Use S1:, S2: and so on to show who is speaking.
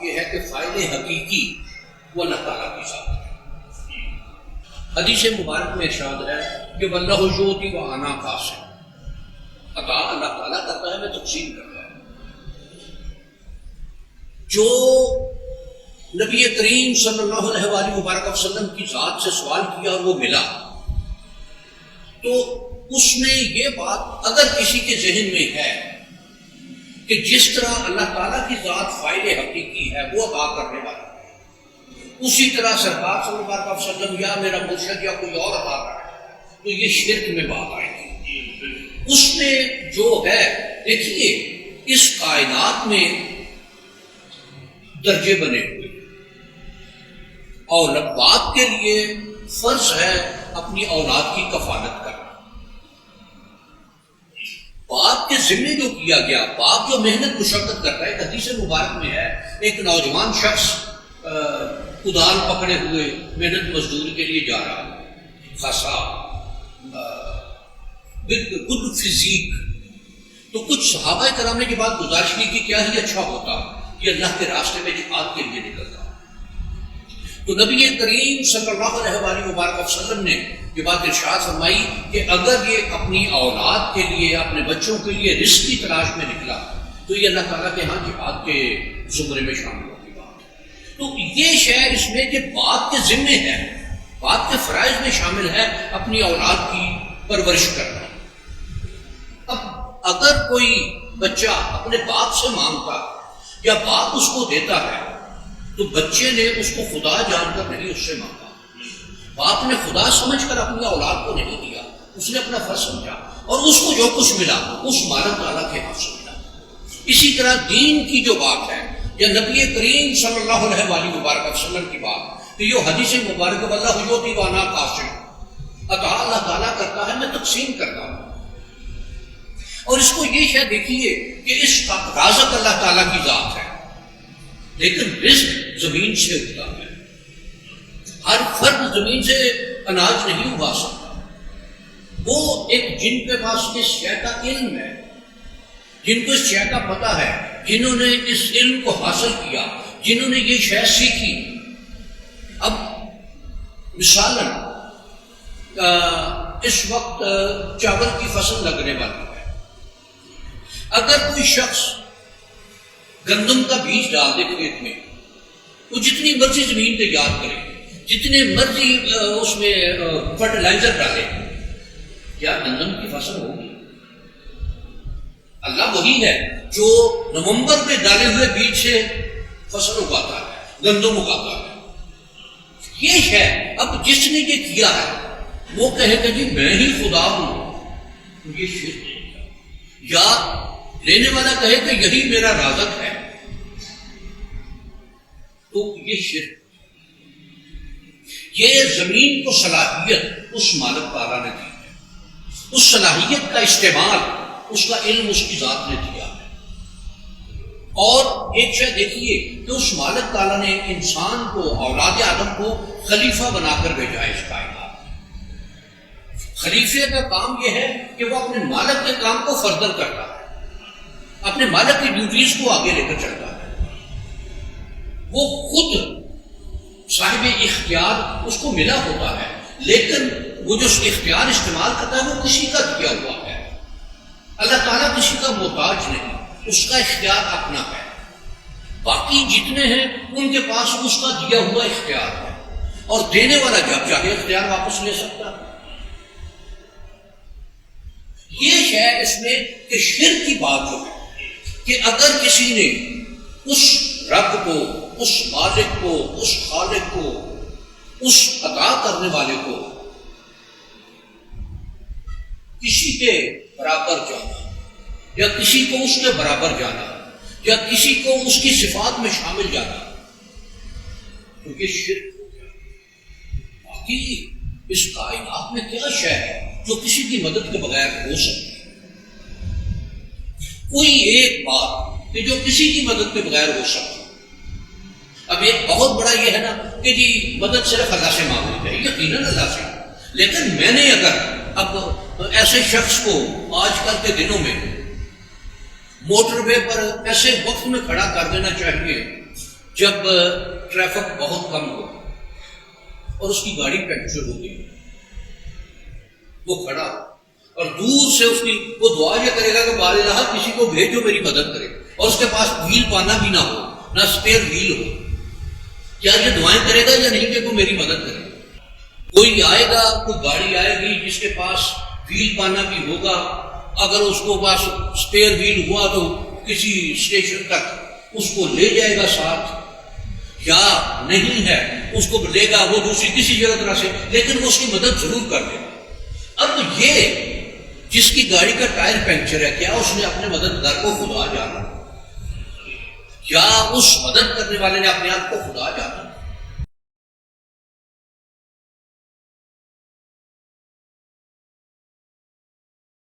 S1: یہ ہے کہ فاعل حقیقی وہ اللہ تعالیٰ کی ذات ہے۔ حدیث مبارک میں ارشاد ہے کہ واللہ یؤتی وانا قاسم، عطا اللہ تعالیٰ کرتا ہے، میں تقسیم کرتا ہوں۔ جو نبی کریم صلی اللہ علیہ وآلہ وبارک وسلم کی ذات سے سوال کیا اور وہ ملا، تو اس میں یہ بات اگر کسی کے ذہن میں ہے کہ جس طرح اللہ تعالیٰ کی ذات فاعل حقیقی ہے، وہ عطا کرنے والا ہے، اسی طرح سرکار صلی اللہ علیہ وسلم یا میرا مرشد یا کوئی اور عطا کرے، تو یہ شرک میں بات آئے گی۔ اس میں جو ہے، دیکھیے اس کائنات میں درجے بنے ہوئے، اور باپ کے لیے فرض ہے اپنی اولاد کی کفالت کرنا۔ باپ کے ذمہ جو کیا گیا، باپ جو محنت مشقت کرتا ہے، ایک حدیث مبارک میں ہے ایک نوجوان شخص کدال پکڑے ہوئے محنت مزدوری کے لیے جا رہا ہے، خاصا گڈ فزیک، تو کچھ صحابہ کرام نے یہ بات گزارش کی کہ کیا ہی اچھا ہوتا کہ اللہ کے راستے میں جہاد کے لیے نکلتا۔ تو نبی کریم صلی اللہ علیہ وآلہ وبارک وسلم نے یہ بات ارشاد فرمائی کہ اگر یہ اپنی اولاد کے لیے، اپنے بچوں کے لیے رزق کی تلاش میں نکلا تو یہ اللہ تعالیٰ کے ہاں جہاد کے زمرے میں شامل ہوگی بات۔ تو یہ شے اس میں کہ باپ کے ذمے ہے، باپ کے فرائض میں شامل ہے اپنی اولاد کی پرورش کرنا۔ اب اگر کوئی بچہ اپنے باپ سے مانگتا یا باپ اس کو دیتا ہے، تو بچے نے اس کو خدا جان کر نہیں اس سے مانگا، باپ نے خدا سمجھ کر اپنی اولاد کو نہیں دیا، اس نے اپنا فرض سمجھا، اور اس کو جو کچھ ملا اس مالک تعالیٰ کے ہاتھ سے ملا۔ اسی طرح دین کی جو بات ہے، یا نبی کریم صلی اللہ علیہ وآلہ وبارک وسلم کی بات، کہ یہ حدیث مبارک واللہ یؤتی وانا قاسم، عطا اللہ تعالیٰ کرتا ہے، میں تقسیم کرتا ہوں۔ اور اس کو یہ شاید دیکھیے کہ اس کا رازق اللہ تعالیٰ کی ذات ہے، لیکن رزق زمین سے اگتا ہے۔ ہر فرد زمین سے اناج نہیں اگا سکتا، وہ ایک جن کے پاس اس شے کا علم ہے، جن کو اس شے کا پتہ ہے، جنہوں نے اس علم کو حاصل کیا، جنہوں نے یہ شے سیکھی۔ اب مثالاً اس وقت چاول کی فصل لگنے والی ہے، اگر کوئی شخص گندم کا بیج ڈال دے کھیت میں، وہ جتنی مرضی زمین تیار کرے، جتنے مرضی اس میں فرٹیلائزر ڈالے، کیا گندم کی فصل ہوگی؟ اللہ وہی ہے جو نومبر میں ڈالے ہوئے بیج سے فصل اگاتا ہے، گندم اگاتا ہے۔ یہ ہے، اب جس نے یہ کیا ہے وہ کہے کہ جی میں ہی خدا ہوں، یہ شرک ہے۔ یا لینے والا کہے کہ یہی میرا رازق ہے، تو یہ شرک۔ یہ زمین کو صلاحیت اس مالک تعالیٰ نے دی ہے، اس صلاحیت کا استعمال اس کا علم اس کی ذات نے دیا ہے۔ اور ایک شے دیکھیے کہ اس مالک تعالیٰ نے انسان کو، اولاد آدم کو خلیفہ بنا کر بھیجا ہے اس کائنات میں۔ خلیفے کا کام یہ ہے کہ وہ اپنے مالک کے کام کو فردر کرتا ہے، اپنے مالک کی ڈیوٹیز کو آگے لے کر چلتا ہے۔ وہ خود صاحب اختیار اس کو ملا ہوتا ہے، لیکن وہ جو اختیار استعمال کرتا ہے وہ کسی کا دیا ہوا ہے۔ اللہ تعالیٰ کسی کا محتاج نہیں، اس کا اختیار اپنا ہے۔ باقی جتنے ہیں ان کے پاس اس کا دیا ہوا اختیار ہے، اور دینے والا جب چاہے اختیار واپس لے سکتا ہے۔ یہ ہے اس میں کہ شرک کی بات جو ہے کہ اگر کسی نے اس رب کو، اس مالک کو، اس خالق کو، اس عطا کرنے والے کو کسی کے برابر جانا، یا کسی کو اس کے برابر جانا، یا کسی کو اس کی صفات میں شامل جانا، تو یہ شرک ہو گیا۔ باقی اس کائنات میں کیا شے ہے جو کسی کی مدد کے بغیر ہو سکتی ہے؟ کوئی ایک بات کہ جو کسی کی مدد کے بغیر ہو سکتی ہے۔ اب ایک بہت بڑا یہ ہے نا کہ جی مدد صرف اللہ سے مانگنی چاہیے، یقیناً اللہ سے، لیکن میں نے اگر اب ایسے شخص کو آج کل کے دنوں میں موٹر وے پر ایسے وقت میں کھڑا کر دینا چاہیے جب ٹریفک بہت کم ہو اور اس کی گاڑی پنکچر ہو گئی، وہ کھڑا اور دور سے اس کی وہ دعا یہ کرے گا کہ بار الہ کسی کو بھیجو میری مدد کرے، اور اس کے پاس ویل پانا بھی نہ ہو، نہ اسپیئر ویل ہو، کیا یہ دعائیں کرے گا یا نہیں کہ کوئی میری مدد کرے؟ کوئی آئے گا، کوئی گاڑی آئے گی جس کے پاس ویل پانا بھی ہوگا، اگر اس کو پاس اسپیئر ویل ہوا تو کسی اسٹیشن تک اس کو لے جائے گا ساتھ، یا نہیں ہے اس کو لے گا وہ دوسری کسی جگہ طرح سے، لیکن وہ اس کی مدد ضرور کر دے گا۔ اب یہ جس کی گاڑی کا ٹائر پنکچر ہے، کیا اس نے اپنے مددگار کو خدا جانا؟ کیا اس مدد کرنے والے نے اپنے آپ کو خدا جانا؟